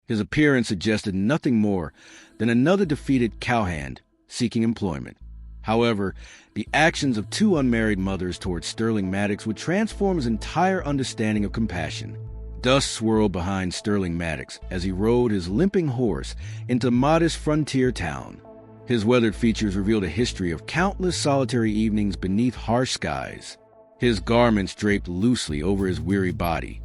His appearance suggested nothing more than another defeated cowhand seeking employment. However, the actions of two unmarried mothers towards Sterling Maddox would transform his entire understanding of compassion. Dust swirled behind Sterling Maddox as he rode his limping horse into the modest frontier town. His weathered features revealed a history of countless solitary evenings beneath harsh skies. His garments draped loosely over his weary body,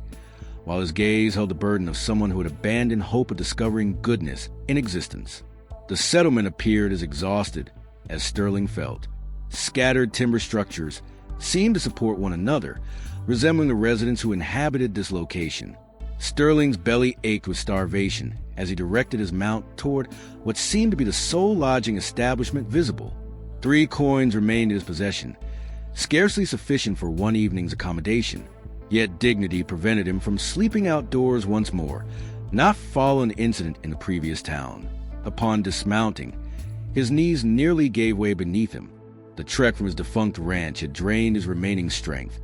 while his gaze held the burden of someone who had abandoned hope of discovering goodness in existence. The settlement appeared as exhausted as Sterling felt. Scattered timber structures seemed to support one another, resembling the residents who inhabited this location. Sterling's belly ached with starvation as he directed his mount toward what seemed to be the sole lodging establishment visible. 3 coins remained in his possession, scarcely sufficient for one evening's accommodation. Yet dignity prevented him from sleeping outdoors once more, not following an incident in the previous town. Upon dismounting, his knees nearly gave way beneath him. The trek from his defunct ranch had drained his remaining strength,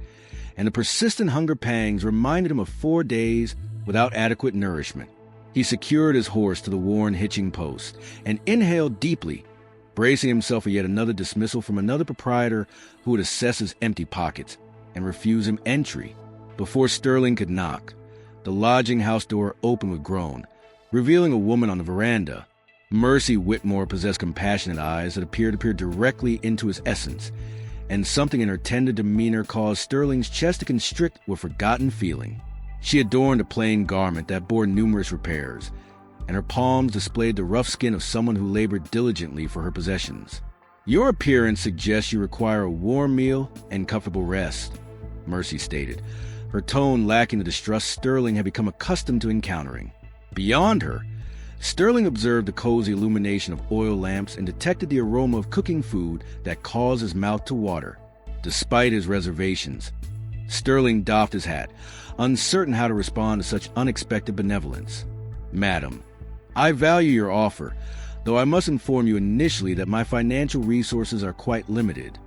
and the persistent hunger pangs reminded him of 4 days without adequate nourishment. He secured his horse to the worn hitching post and inhaled deeply, bracing himself for yet another dismissal from another proprietor who would assess his empty pockets and refuse him entry. Before Sterling could knock, the lodging house door opened with a groan, revealing a woman on the veranda. Mercy Whitmore possessed compassionate eyes that appeared to peer directly into his essence, and something in her tender demeanor caused Sterling's chest to constrict with forgotten feeling. She adorned a plain garment that bore numerous repairs, and her palms displayed the rough skin of someone who labored diligently for her possessions. "Your appearance suggests you require a warm meal and comfortable rest," Mercy stated, her tone lacking the distrust Sterling had become accustomed to encountering. Beyond her, Sterling observed the cozy illumination of oil lamps and detected the aroma of cooking food that caused his mouth to water. Despite his reservations, Sterling doffed his hat, uncertain how to respond to such unexpected benevolence. "Madam, I value your offer, though I must inform you initially that my financial resources are quite limited,"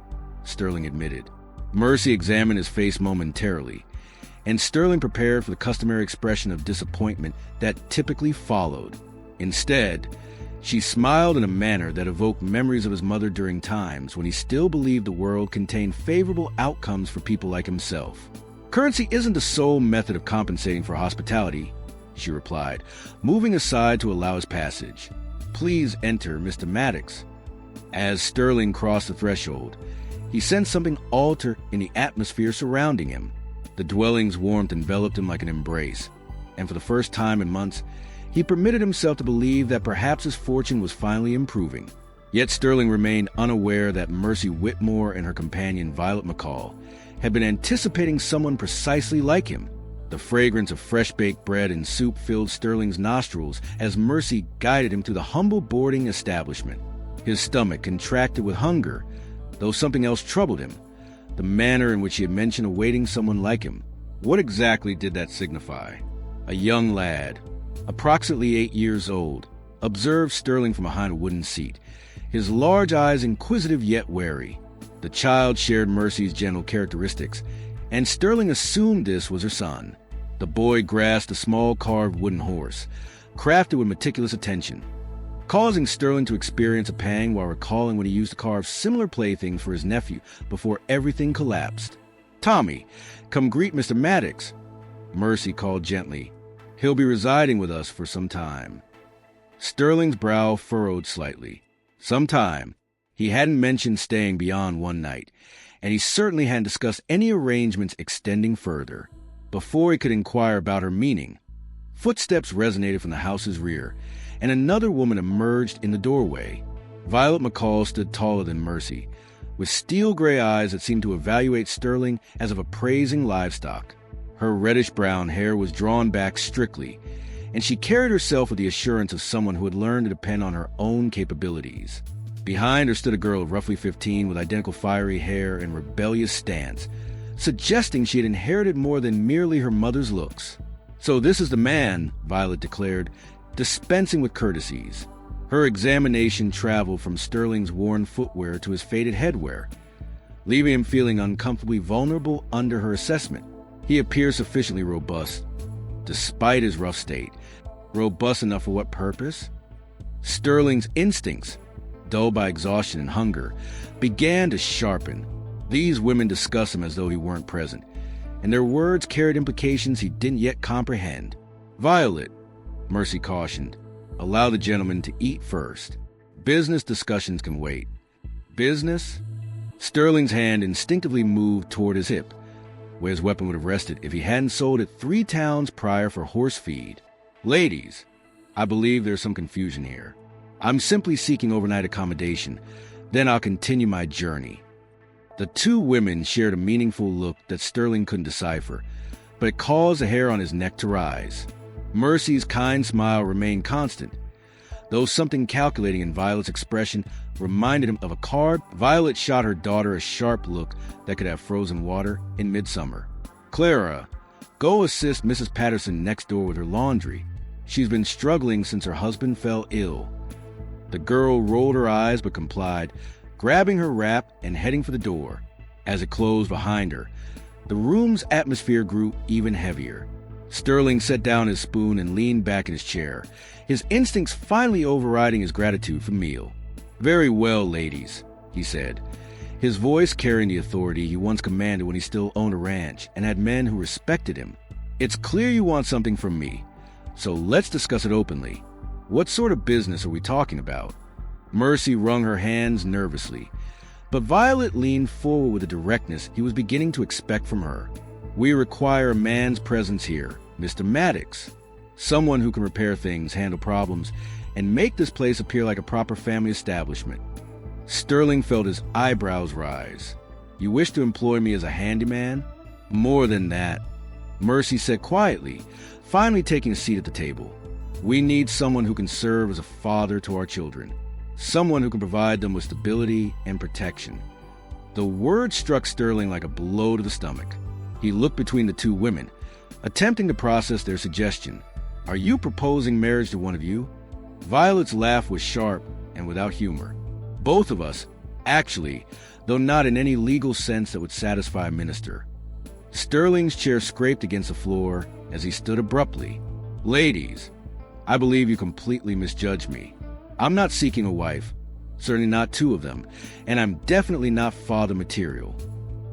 Sterling admitted. Mercy examined his face momentarily, and Sterling prepared for the customary expression of disappointment that typically followed. Instead, she smiled in a manner that evoked memories of his mother during times when he still believed the world contained favorable outcomes for people like himself. "Currency isn't the sole method of compensating for hospitality," she replied, moving aside to allow his passage. "Please enter, Mr. Maddox." As Sterling crossed the threshold, he sensed something alter in the atmosphere surrounding him. The dwelling's warmth enveloped him like an embrace, and for the first time in months, he permitted himself to believe that perhaps his fortune was finally improving. Yet Sterling remained unaware that Mercy Whitmore and her companion Violet McCall had been anticipating someone precisely like him. The fragrance of fresh-baked bread and soup filled Sterling's nostrils as Mercy guided him to the humble boarding establishment. His stomach contracted with hunger, though something else troubled him: the manner in which he had mentioned awaiting someone like him. What exactly did that signify? A young lad, approximately 8 years old, observed Sterling from behind a wooden seat, his large eyes inquisitive yet wary. The child shared Mercy's general characteristics, and Sterling assumed this was her son. The boy grasped a small carved wooden horse, crafted with meticulous attention, causing Sterling to experience a pang while recalling when he used to carve similar playthings for his nephew before everything collapsed. "Tommy, come greet Mr. Maddox," Mercy called gently. "He'll be residing with us for some time." Sterling's brow furrowed slightly. Some time. He hadn't mentioned staying beyond one night, and he certainly hadn't discussed any arrangements extending further. Before he could inquire about her meaning, footsteps resonated from the house's rear, and another woman emerged in the doorway. Violet McCall stood taller than Mercy, with steel-gray eyes that seemed to evaluate Sterling as of appraising livestock. Her reddish-brown hair was drawn back strictly, and she carried herself with the assurance of someone who had learned to depend on her own capabilities. Behind her stood a girl of roughly 15 with identical fiery hair and rebellious stance, suggesting she had inherited more than merely her mother's looks. "So this is the man," Violet declared, dispensing with courtesies. Her examination traveled from Sterling's worn footwear to his faded headwear, leaving him feeling uncomfortably vulnerable under her assessment. He appeared sufficiently robust, despite his rough state, Robust enough for what purpose? Sterling's instincts, dulled by exhaustion and hunger, began to sharpen. These women discussed him as though he weren't present, and their words carried implications he didn't yet comprehend. "Violet," Mercy cautioned, "allow the gentleman to eat first. Business discussions can wait." "Business?" Sterling's hand instinctively moved toward his hip, where his weapon would have rested if he hadn't sold it 3 towns prior for horse feed. "Ladies, I believe there's some confusion here. I'm simply seeking overnight accommodation. Then I'll continue my journey." The 2 women shared a meaningful look that Sterling couldn't decipher, but it caused the hair on his neck to rise. Mercy's kind smile remained constant, though something calculating in Violet's expression reminded him of a card. Violet shot her daughter a sharp look that could have frozen water in midsummer. "Clara, go assist Mrs. Patterson next door with her laundry. She's been struggling since her husband fell ill." The girl rolled her eyes but complied, grabbing her wrap and heading for the door. As it closed behind her, the room's atmosphere grew even heavier. Sterling set down his spoon and leaned back in his chair, his instincts finally overriding his gratitude for the meal. "Very well, ladies," he said, his voice carrying the authority he once commanded when he still owned a ranch and had men who respected him. "It's clear you want something from me, so let's discuss it openly. What sort of business are we talking about?" Mercy wrung her hands nervously, but Violet leaned forward with a directness he was beginning to expect from her. "We require a man's presence here, Mr. Maddox. Someone who can repair things, handle problems, and make this place appear like a proper family establishment." Sterling felt his eyebrows rise. "You wish to employ me as a handyman?" "More than that," Mercy said quietly, finally taking a seat at the table. "We need someone who can serve as a father to our children. Someone who can provide them with stability and protection." The word struck Sterling like a blow to the stomach. He looked between the 2 women, attempting to process their suggestion. "Are you proposing marriage to one of you?" Violet's laugh was sharp and without humor. "Both of us, actually, though not in any legal sense that would satisfy a minister." Sterling's chair scraped against the floor as he stood abruptly. "Ladies, I believe you completely misjudged me. I'm not seeking a wife, certainly not 2 of them, and I'm definitely not father material."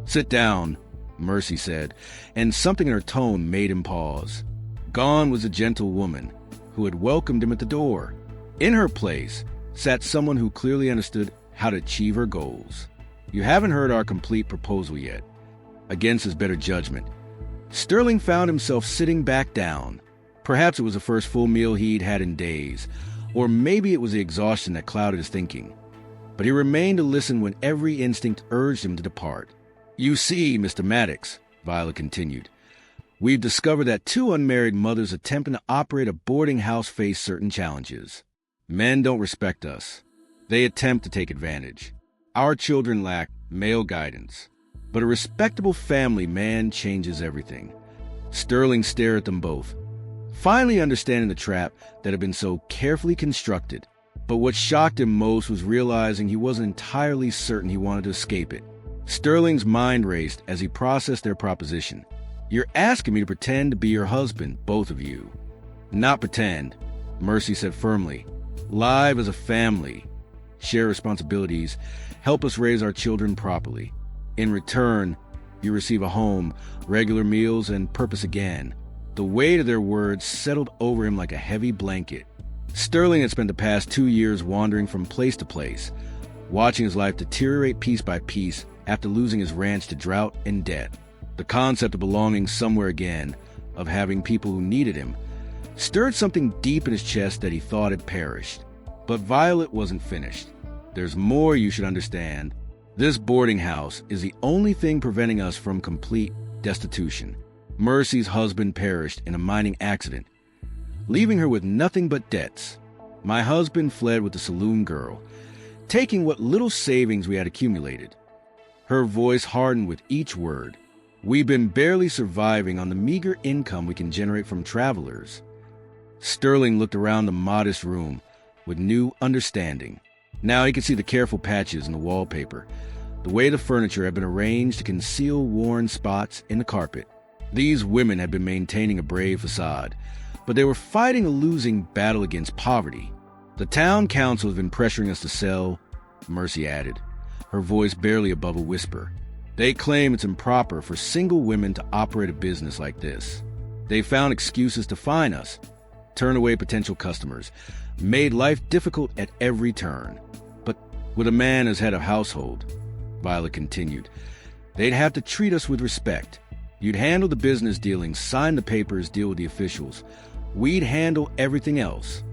"Sit down," Mercy said, and something in her tone made him pause. Gone was a gentle woman who had welcomed him at the door. In her place sat someone who clearly understood how to achieve her goals. "You haven't heard our complete proposal yet." Against his better judgment, Sterling found himself sitting back down. Perhaps it was the first full meal he'd had in days, or maybe it was the exhaustion that clouded his thinking. But he remained to listen when every instinct urged him to depart. "You see, Mr. Maddox," Violet continued, "we've discovered that 2 unmarried mothers attempting to operate a boarding house face certain challenges. Men don't respect us. They attempt to take advantage. Our children lack male guidance. But a respectable family man changes everything." Sterling stared at them both, finally understanding the trap that had been so carefully constructed. But what shocked him most was realizing he wasn't entirely certain he wanted to escape it. Sterling's mind raced as he processed their proposition. "You're asking me to pretend to be your husband, both of you." "Not pretend," Mercy said firmly. "Live as a family. Share responsibilities. Help us raise our children properly. In return, you receive a home, regular meals, and purpose again." The weight of their words settled over him like a heavy blanket. Sterling had spent the past 2 years wandering from place to place, watching his life deteriorate piece by piece after losing his ranch to drought and debt. The concept of belonging somewhere again, of having people who needed him, stirred something deep in his chest that he thought had perished. But Violet wasn't finished. "There's more you should understand. This boarding house is the only thing preventing us from complete destitution. Mercy's husband perished in a mining accident, leaving her with nothing but debts. My husband fled with the saloon girl, taking what little savings we had accumulated." Her voice hardened with each word. "We've been barely surviving on the meager income we can generate from travelers." Sterling looked around the modest room with new understanding. Now he could see the careful patches in the wallpaper, the way the furniture had been arranged to conceal worn spots in the carpet. These women had been maintaining a brave facade, but they were fighting a losing battle against poverty. "The town council has been pressuring us to sell," Mercy added, her voice barely above a whisper. "They claim it's improper for single women to operate a business like this. They found excuses to fine us, turn away potential customers, made life difficult at every turn. But with a man as head of household," Violet continued, "they'd have to treat us with respect. You'd handle the business dealings, sign the papers, deal with the officials. We'd handle everything else."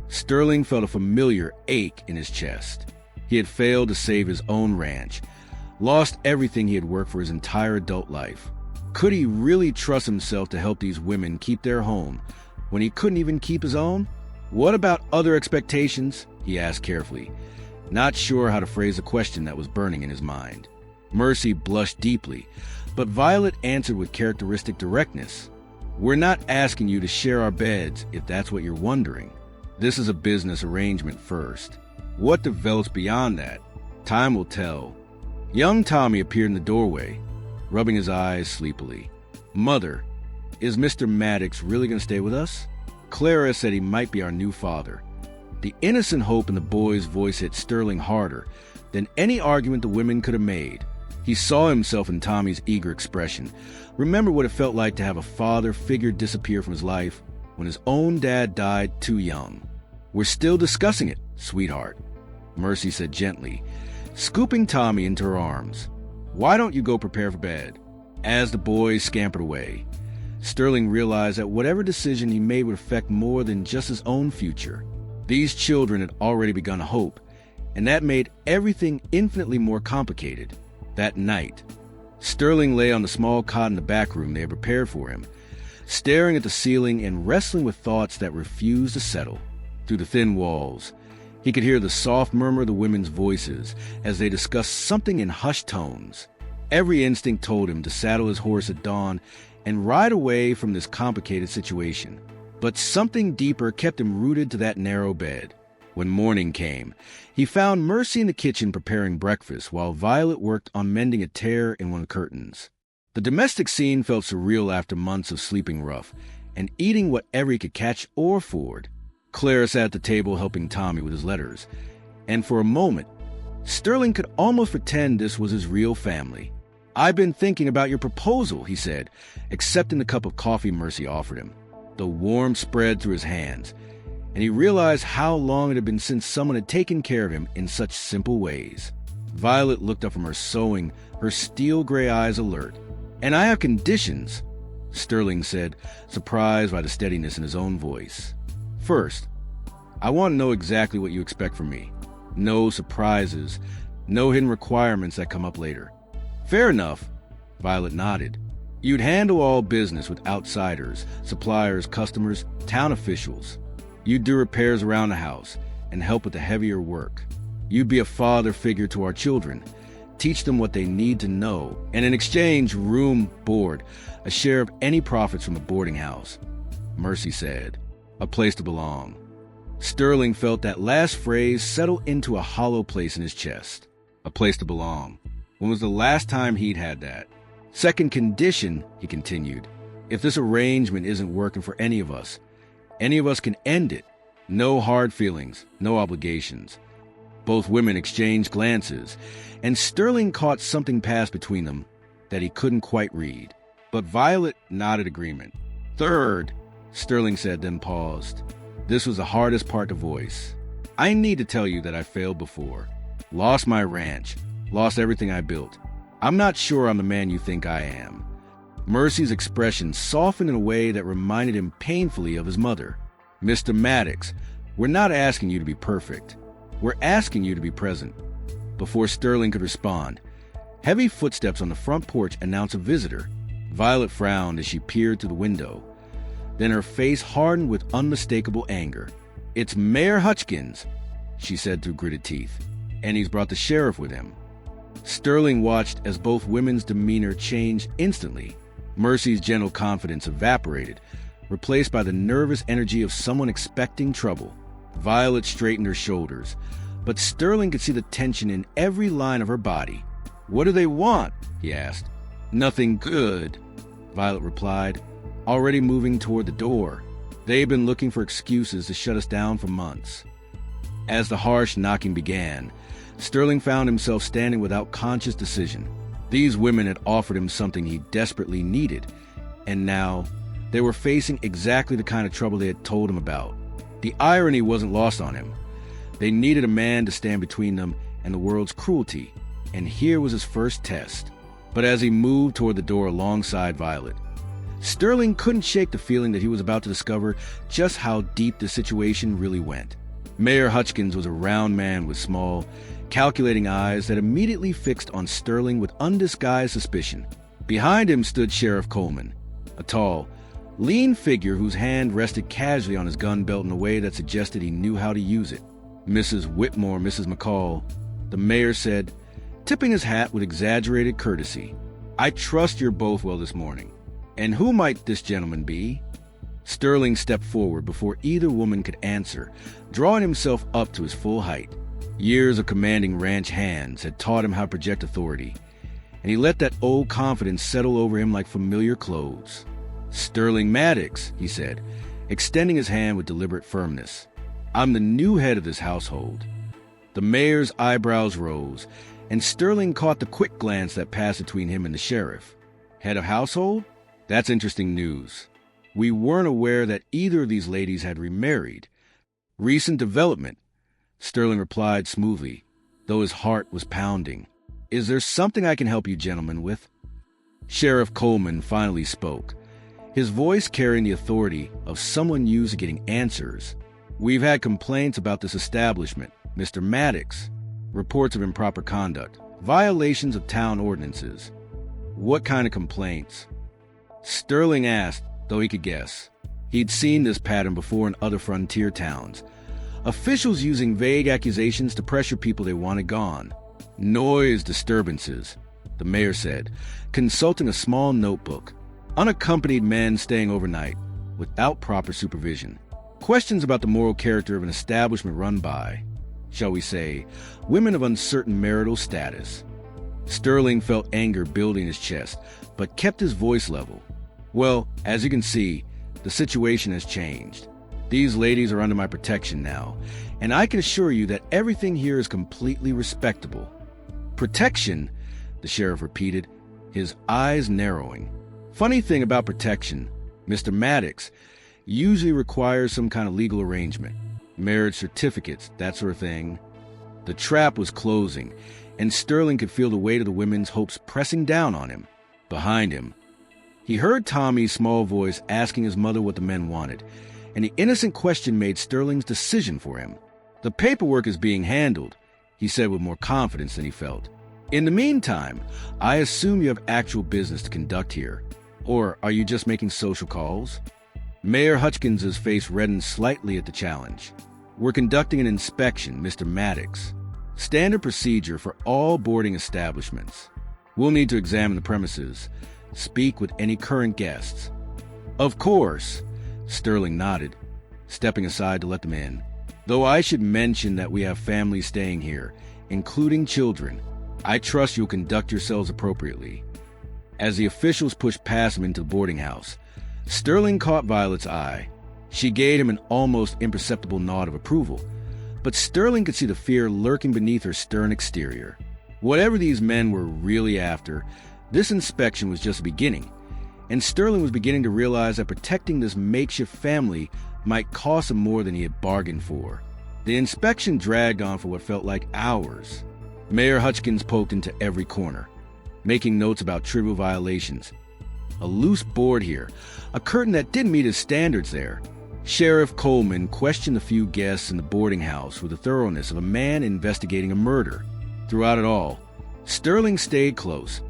Sterling felt a familiar ache in his chest. He had failed to save his own ranch, lost everything he had worked for his entire adult life. Could he really trust himself to help these women keep their home when he couldn't even keep his own? "What about other expectations?" he asked carefully, not sure how to phrase a question that was burning in his mind. Mercy blushed deeply, but Violet answered with characteristic directness. "We're not asking you to share our beds, if that's what you're wondering. This is a business arrangement first. What develops beyond that? Time will tell." Young Tommy appeared in the doorway, rubbing his eyes sleepily. "Mother, is Mr. Maddox really going to stay with us? Clara said he might be our new father." The innocent hope in the boy's voice hit Sterling harder than any argument the women could have made. He saw himself in Tommy's eager expression, remembered what it felt like to have a father figure disappear from his life when his own dad died too young. "We're still discussing it, sweetheart," Mercy said gently, scooping Tommy into her arms. "Why don't you go prepare for bed?" As the boys scampered away, Sterling realized that whatever decision he made would affect more than just his own future. These children had already begun to hope, and that made everything infinitely more complicated. That night, Sterling lay on the small cot in the back room they had prepared for him, staring at the ceiling and wrestling with thoughts that refused to settle. Through the thin walls, he could hear the soft murmur of the women's voices as they discussed something in hushed tones. Every instinct told him to saddle his horse at dawn and ride away from this complicated situation. But something deeper kept him rooted to that narrow bed. When morning came, he found Mercy in the kitchen preparing breakfast while Violet worked on mending a tear in one of the curtains. The domestic scene felt surreal after months of sleeping rough and eating whatever he could catch or afford. Clara sat at the table helping Tommy with his letters, and for a moment, Sterling could almost pretend this was his real family. "I've been thinking about your proposal," he said, accepting the cup of coffee Mercy offered him. The warmth spread through his hands, and he realized how long it had been since someone had taken care of him in such simple ways. Violet looked up from her sewing, her steel-gray eyes alert. "And I have conditions," Sterling said, surprised by the steadiness in his own voice. "First, I want to know exactly what you expect from me. No surprises, no hidden requirements that come up later." "Fair enough," Violet nodded. "You'd handle all business with outsiders, suppliers, customers, town officials. You'd do repairs around the house and help with the heavier work. You'd be a father figure to our children, teach them what they need to know, and in exchange, room, board, a share of any profits from the boarding house." Mercy said, "A place to belong." Sterling felt that last phrase settle into a hollow place in his chest. A place to belong. When was the last time he'd had that? "Second condition," he continued, "if this arrangement isn't working for any of us can end it. No hard feelings, no obligations." Both women exchanged glances, and Sterling caught something pass between them that he couldn't quite read. But Violet nodded agreement. "Third," Sterling said, then paused. This was the hardest part to voice. "I need to tell you that I failed before. Lost my ranch. Lost everything I built. I'm not sure I'm the man you think I am." Mercy's expression softened in a way that reminded him painfully of his mother. "Mr. Maddox, we're not asking you to be perfect. We're asking you to be present." Before Sterling could respond, heavy footsteps on the front porch announced a visitor. Violet frowned as she peered through the window. Then her face hardened with unmistakable anger. "It's Mayor Hutchkins," she said through gritted teeth, "and he's brought the sheriff with him." Sterling watched as both women's demeanor changed instantly. Mercy's gentle confidence evaporated, replaced by the nervous energy of someone expecting trouble. Violet straightened her shoulders, but Sterling could see the tension in every line of her body. "What do they want?" he asked. "Nothing good," Violet replied, already moving toward the door. They've been looking for excuses to shut us down for months. As the harsh knocking began, Sterling found himself standing without conscious decision. These women had offered him something he desperately needed, and now they were facing exactly the kind of trouble they had told him about. The irony wasn't lost on him. They needed a man to stand between them and the world's cruelty, and here was his first test. But as he moved toward the door alongside Violet, Sterling couldn't shake the feeling that he was about to discover just how deep the situation really went. Mayor Hutchins was a round man with small, calculating eyes that immediately fixed on Sterling with undisguised suspicion. Behind him stood Sheriff Coleman, a tall, lean figure whose hand rested casually on his gun belt in a way that suggested he knew how to use it. Mrs. Whitmore, Mrs. McCall, the mayor said, tipping his hat with exaggerated courtesy, "I trust you're both well this morning. And who might this gentleman be?" Sterling stepped forward before either woman could answer, drawing himself up to his full height. Years of commanding ranch hands had taught him how to project authority, and he let that old confidence settle over him like familiar clothes. "Sterling Maddox," he said, extending his hand with deliberate firmness. "I'm the new head of this household." The mayor's eyebrows rose, and Sterling caught the quick glance that passed between him and the sheriff. "Head of household? That's interesting news. We weren't aware that either of these ladies had remarried. Recent development," Sterling replied smoothly, though his heart was pounding. "Is there something I can help you gentlemen with?" Sheriff Coleman finally spoke, his voice carrying the authority of someone used to getting answers. "We've had complaints about this establishment, Mr. Maddox. Reports of improper conduct, violations of town ordinances." "What kind of complaints?" Sterling asked, though he could guess. He'd seen this pattern before in other frontier towns. Officials using vague accusations to pressure people they wanted gone. "Noise disturbances," the mayor said, consulting a small notebook. "Unaccompanied men staying overnight, without proper supervision. Questions about the moral character of an establishment run by, shall we say, women of uncertain marital status." Sterling felt anger building in his chest, but kept his voice level. "Well, as you can see, the situation has changed. These ladies are under my protection now, and I can assure you that everything here is completely respectable." "Protection?" the sheriff repeated, his eyes narrowing. "Funny thing about protection, Mr. Maddox, usually requires some kind of legal arrangement. Marriage certificates, that sort of thing." The trap was closing, and Sterling could feel the weight of the women's hopes pressing down on him. Behind him, he heard Tommy's small voice asking his mother what the men wanted, and the innocent question made Sterling's decision for him. "The paperwork is being handled," he said with more confidence than he felt. "In the meantime, I assume you have actual business to conduct here. Or are you just making social calls?" Mayor Hutchins's face reddened slightly at the challenge. "We're conducting an inspection, Mr. Maddox. Standard procedure for all boarding establishments. We'll need to examine the premises, speak with any current guests." "Of course," Sterling nodded, stepping aside to let them in. "Though I should mention that we have families staying here, including children. I trust you'll conduct yourselves appropriately." As the officials pushed past him into the boarding house, Sterling caught Violet's eye. She gave him an almost imperceptible nod of approval, but Sterling could see the fear lurking beneath her stern exterior. Whatever these men were really after, this inspection was just the beginning, and Sterling was beginning to realize that protecting this makeshift family might cost him more than he had bargained for. The inspection dragged on for what felt like hours. Mayor Hutchins poked into every corner, making notes about trivial violations. A loose board here, a curtain that didn't meet his standards there. Sheriff Coleman questioned the few guests in the boarding house with the thoroughness of a man investigating a murder. Throughout it all, Sterling stayed close,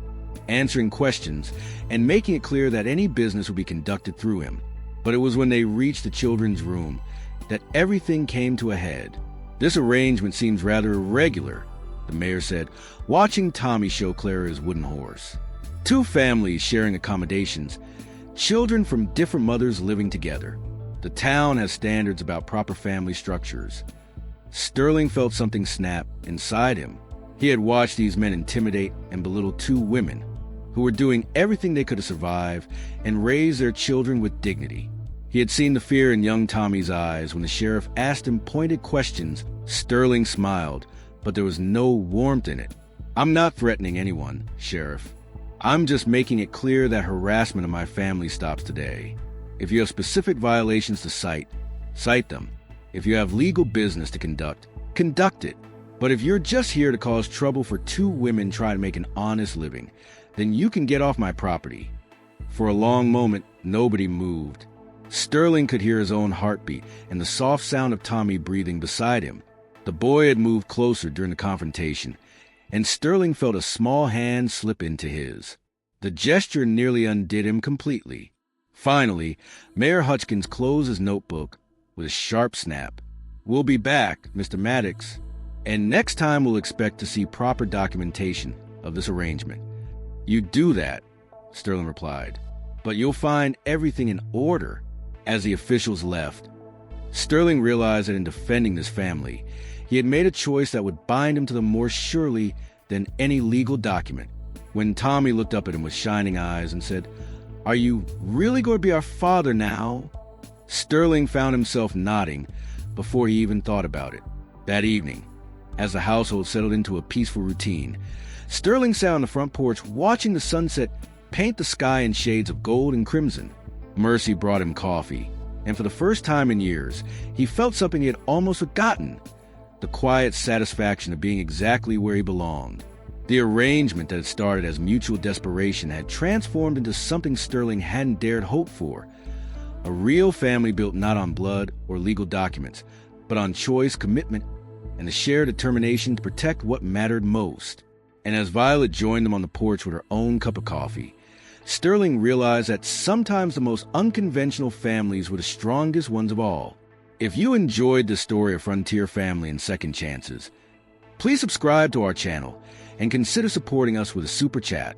answering questions and making it clear that any business would be conducted through him. But it was when they reached the children's room that everything came to a head. "This arrangement seems rather irregular," the mayor said, watching Tommy show Clara his wooden horse. "Two families sharing accommodations, children from different mothers living together. The town has standards about proper family structures." Sterling felt something snap inside him. He had watched these men intimidate and belittle two women who were doing everything they could to survive and raise their children with dignity. He had seen the fear in young Tommy's eyes when the sheriff asked him pointed questions. Sterling smiled, but there was no warmth in it. "I'm not threatening anyone, Sheriff. I'm just making it clear that harassment of my family stops today. If you have specific violations to cite them. If you have legal business to conduct it. But if you're just here to cause trouble for two women trying to make an honest living, then you can get off my property." For a long moment, nobody moved. Sterling could hear his own heartbeat and the soft sound of Tommy breathing beside him. The boy had moved closer during the confrontation, and Sterling felt a small hand slip into his. The gesture nearly undid him completely. Finally, Mayor Hutchins closed his notebook with a sharp snap. "We'll be back, Mr. Maddox, and next time we'll expect to see proper documentation of this arrangement." "You do that," Sterling replied, "but you'll find everything in order." As the officials left, Sterling realized that in defending this family, he had made a choice that would bind him to them more surely than any legal document. When Tommy looked up at him with shining eyes and said, "Are you really going to be our father now?" Sterling found himself nodding before he even thought about it. That evening, as the household settled into a peaceful routine, Sterling sat on the front porch watching the sunset paint the sky in shades of gold and crimson. Mercy brought him coffee, and for the first time in years, he felt something he had almost forgotten: the quiet satisfaction of being exactly where he belonged. The arrangement that had started as mutual desperation had transformed into something Sterling hadn't dared hope for. A real family built not on blood or legal documents, but on choice, commitment, and the shared determination to protect what mattered most. And as Violet joined them on the porch with her own cup of coffee, Sterling realized that sometimes the most unconventional families were the strongest ones of all. If you enjoyed the story of Frontier Family and Second Chances, please subscribe to our channel and consider supporting us with a super chat.